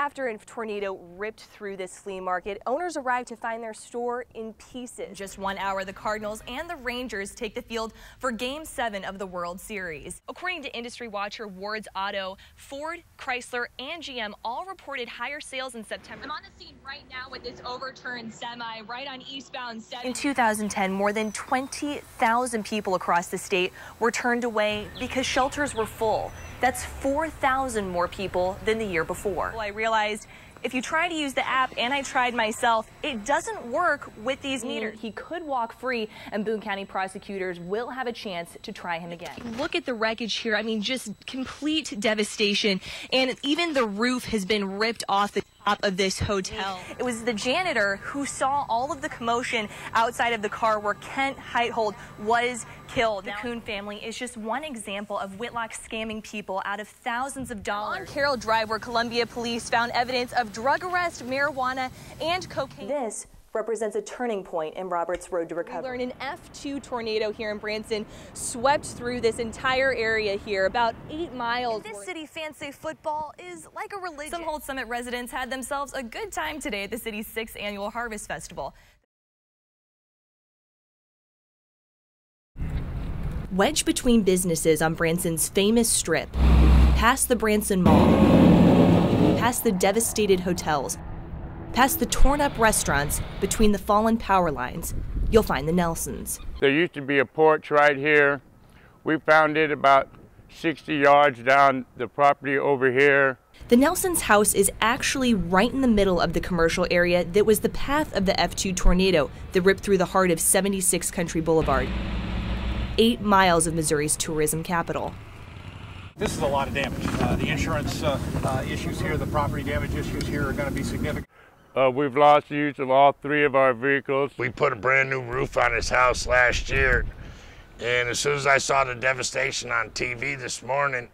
After a tornado ripped through this flea market, owners arrived to find their store in pieces. Just 1 hour, the Cardinals and the Rangers take the field for Game 7 of the World Series. According to industry watcher Ward's Auto, Ford, Chrysler, and GM all reported higher sales in September. I'm on the scene right now with this overturned semi right on eastbound 7. In 2010, more than 20,000 people across the state were turned away because shelters were full. That's 4,000 more people than the year before. Well, I realized if you try to use the app, and I tried myself, it doesn't work with these meters. He could walk free, and Boone County prosecutors will have a chance to try him again. Look at the wreckage here. I mean, just complete devastation. And even the roof has been ripped off the top of this hotel. It was the janitor who saw all of the commotion outside of the car where Kent Heithold was killed. The Kuhn family is just one example of Whitlock scamming people out of thousands of dollars. On Carroll Drive, where Columbia police found evidence of drug arrest, marijuana, and cocaine. This represents a turning point in Robert's road to recovery. We learned an F2 tornado here in Branson swept through this entire area here, about 8 miles. In this city, fans say football is like a religion. Some Holt Summit residents had themselves a good time today at the city's 6th annual Harvest Festival. Wedged between businesses on Branson's famous strip, past the Branson Mall, past the devastated hotels, past the torn-up restaurants, between the fallen power lines, you'll find the Nelsons. There used to be a porch right here. We found it about 60 yards down the property over here. The Nelsons' house is actually right in the middle of the commercial area that was the path of the F2 tornado that ripped through the heart of 76 Country Boulevard, 8 miles of Missouri's tourism capital. This is a lot of damage. The insurance issues here, the property damage issues here are going to be significant. We've lost use of all 3 of our vehicles. We put a brand new roof on his house last year, and as soon as I saw the devastation on TV this morning,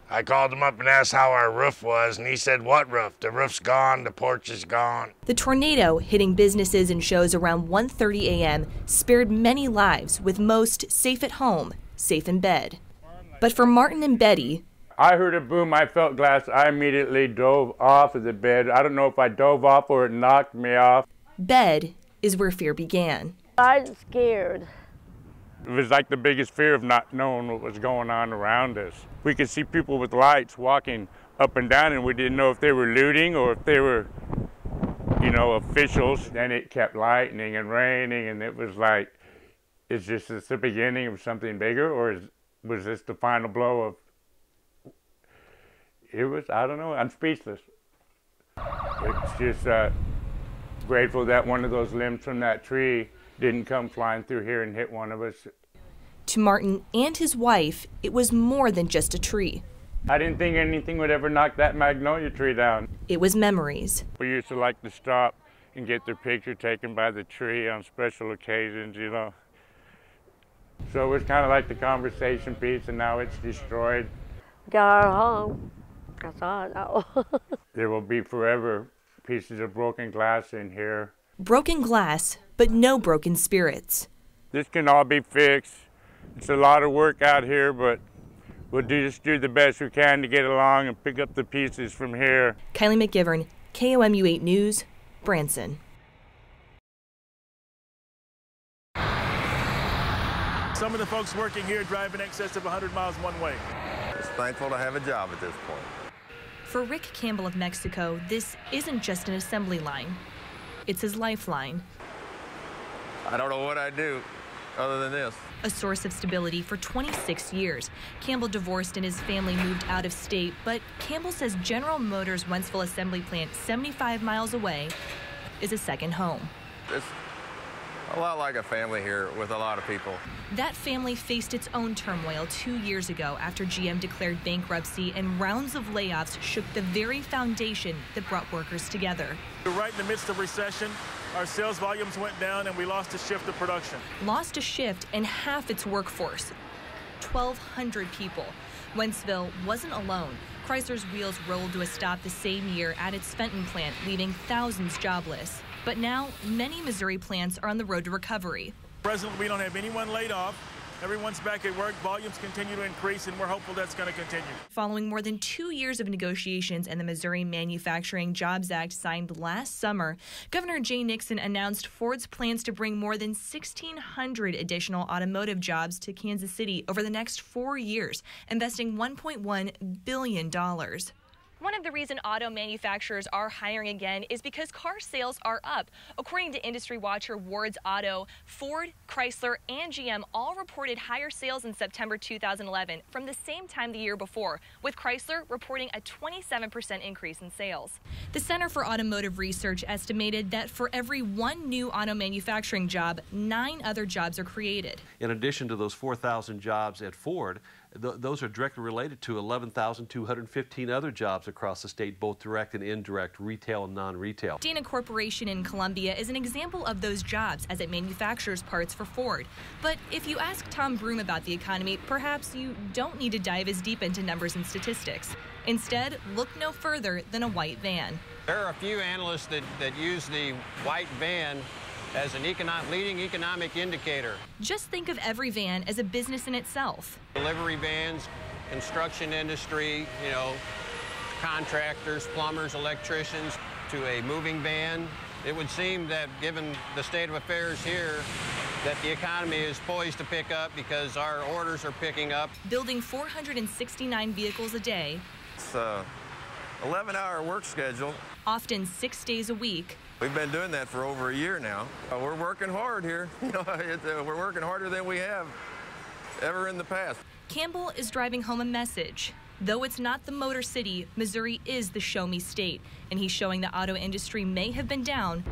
I called him up and asked how our roof was, and he said, "What roof? The roof's gone, the porch is gone." The tornado hitting businesses and shows around 1:30 a.m. spared many lives, with most safe at home, safe in bed. But for Martin and Betty, I heard a boom, I felt glass, I immediately dove off of the bed. I don't know if I dove off or it knocked me off. Bed is where fear began. I'm scared. It was like the biggest fear of not knowing what was going on around us. We could see people with lights walking up and down, and we didn't know if they were looting or if they were, officials. Then it kept lightning and raining, and it was like, is this the beginning of something bigger, or was this the final blow of... It was, I don't know, I'm speechless. It's just grateful that one of those limbs from that tree didn't come flying through here and hit one of us. To Martin and his wife, it was more than just a tree. I didn't think anything would ever knock that magnolia tree down. It was memories. We used to like to stop and get their picture taken by the tree on special occasions, So it was kind of like the conversation piece, and now it's destroyed. Got our home. That's all I know. There will be forever pieces of broken glass in here. Broken glass, but no broken spirits. This can all be fixed. It's a lot of work out here, but we'll just do the best we can to get along and pick up the pieces from here. Kylie McGivern, KOMU 8 News, Branson. Some of the folks working here drive in excess of 100 miles one way. Just thankful to have a job at this point. For Rick Campbell of Mexico, this isn't just an assembly line. It's his lifeline. I don't know what I'd do other than this. A source of stability for 26 years. Campbell divorced and his family moved out of state, but Campbell says General Motors' Wentzville assembly plant, 75 miles away, is a second home. It's a lot like a family here with a lot of people. That family faced its own turmoil 2 years ago after GM declared bankruptcy and rounds of layoffs shook the very foundation that brought workers together. We're right in the midst of recession. Our sales volumes went down and we lost a shift of production. Lost a shift and half its workforce, 1,200 people. Wentzville wasn't alone. Chrysler's wheels rolled to a stop the same year at its Fenton plant, leaving thousands jobless. But now, many Missouri plants are on the road to recovery. Presently, we don't have anyone laid off. Everyone's back at work. Volumes continue to increase, and we're hopeful that's going to continue. Following more than 2 years of negotiations and the Missouri Manufacturing Jobs Act signed last summer, Governor Jay Nixon announced Ford's plans to bring more than 1,600 additional automotive jobs to Kansas City over the next 4 years, investing $1.1 billion. One of the reasons auto manufacturers are hiring again is because car sales are up. According to industry watcher Ward's Auto, Ford, Chrysler, and GM all reported higher sales in September 2011 from the same time the year before, with Chrysler reporting a 27% increase in sales. The Center for Automotive Research estimated that for every one new auto manufacturing job, 9 other jobs are created. In addition to those 4,000 jobs at Ford, those are directly related to 11,215 other jobs across the state, both direct and indirect, retail and non-retail. Dana Corporation in Columbia is an example of those jobs as it manufactures parts for Ford. But if you ask Tom Broom about the economy, perhaps you don't need to dive as deep into numbers and statistics. Instead, look no further than a white van. There are a few analysts that use the white van as an leading economic indicator. Just think of every van as a business in itself. Delivery vans, construction industry, contractors, plumbers, electricians, to a moving van. It would seem that given the state of affairs here, that the economy is poised to pick up because our orders are picking up. Building 469 vehicles a day. It's a 11-hour work schedule. Often 6 days a week. We've been doing that for over a year now. We're working hard here. We're working harder than we have ever in the past. Campbell is driving home a message. Though it's not the Motor City, Missouri is the show me state, and he's showing the auto industry may have been down,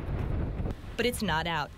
but it's not out.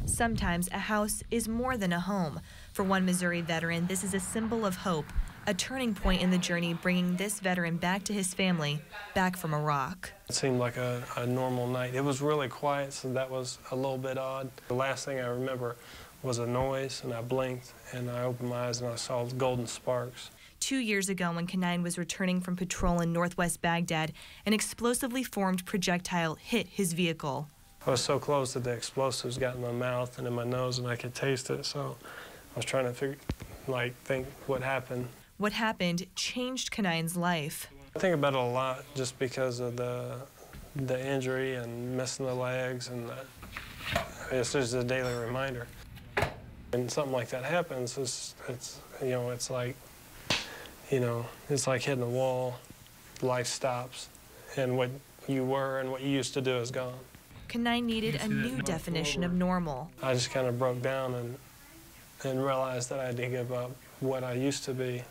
Sometimes a house is more than a home. For one Missouri veteran, this is a symbol of hope, a turning point in the journey bringing this veteran back to his family, back from Iraq. It seemed like a normal night. It was really quiet, so that was a little bit odd. The last thing I remember was a noise, and I blinked, and I opened my eyes, and I saw golden sparks. 2 years ago, when Kanine was returning from patrol in northwest Baghdad, an explosively formed projectile hit his vehicle. I was so close that the explosives got in my mouth and in my nose, and I could taste it, so I was trying to think what happened. What happened changed Kanine's life. I think about it a lot just because of the injury and missing the legs, and it's just a daily reminder. And something like that happens, it's like hitting a wall. Life stops, and what you were and what you used to do is gone. Kanine needed a new definition of normal. I just kind of broke down and realized that I had to give up what I used to be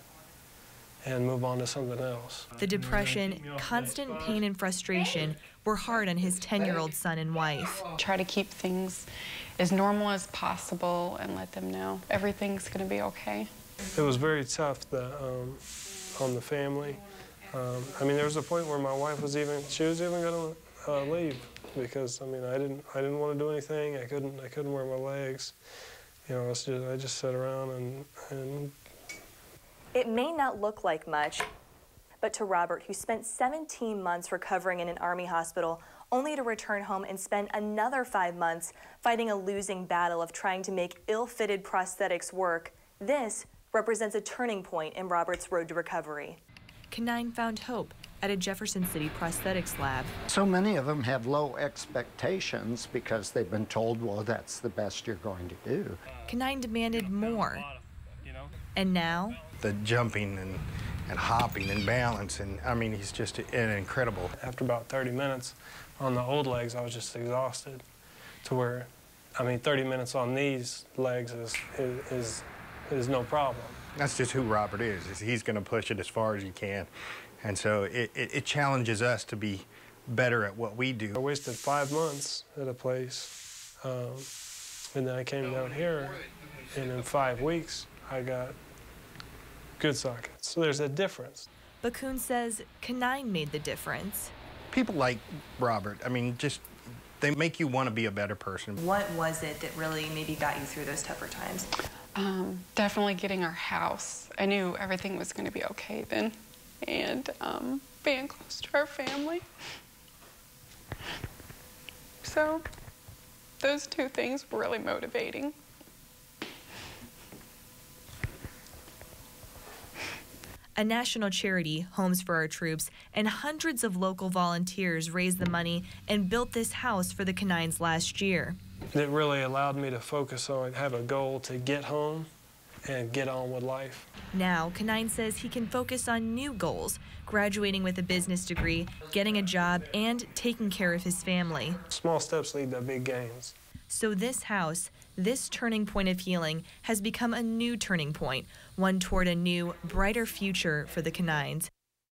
and move on to something else. The depression, constant pain and frustration were hard on his 10-year-old son and wife. Try to keep things as normal as possible and let them know everything's going to be okay. It was very tough on the family. There was a point where my wife was even going to leave because I didn't want to do anything. I couldn't wear my legs. I just sat around and. It may not look like much, but to Robert, who spent 17 months recovering in an Army hospital, only to return home and spend another 5 months fighting a losing battle of trying to make ill-fitted prosthetics work, this represents a turning point in Robert's road to recovery. Kanine found hope at a Jefferson City prosthetics lab. So many of them have low expectations because they've been told, well, that's the best you're going to do. Kanine demanded more. And now? The jumping and hopping and balance, and he's just incredible. After about 30 minutes on the old legs, I was just exhausted to where, 30 minutes on these legs is no problem. That's just who Robert is he's going to push it as far as he can. And so it challenges us to be better at what we do. I wasted 5 months at a place, and then I came down here, and in 5 weeks, I got good sockets. So there's a difference. Bakun says Kanine made the difference. People like Robert, they make you want to be a better person. What was it that really maybe got you through those tougher times? Definitely getting our house. I knew everything was going to be okay then, and being close to our family. So those two things were really motivating. A national charity, Homes for Our Troops, and hundreds of local volunteers raised the money and built this house for the Canines last year. It really allowed me to focus on, have a goal to get home and get on with life. Now, Canine says he can focus on new goals, graduating with a business degree, getting a job, and taking care of his family. Small steps lead to big gains. So this house, this turning point of healing, has become a new turning point, one toward a new, brighter future for the Canines.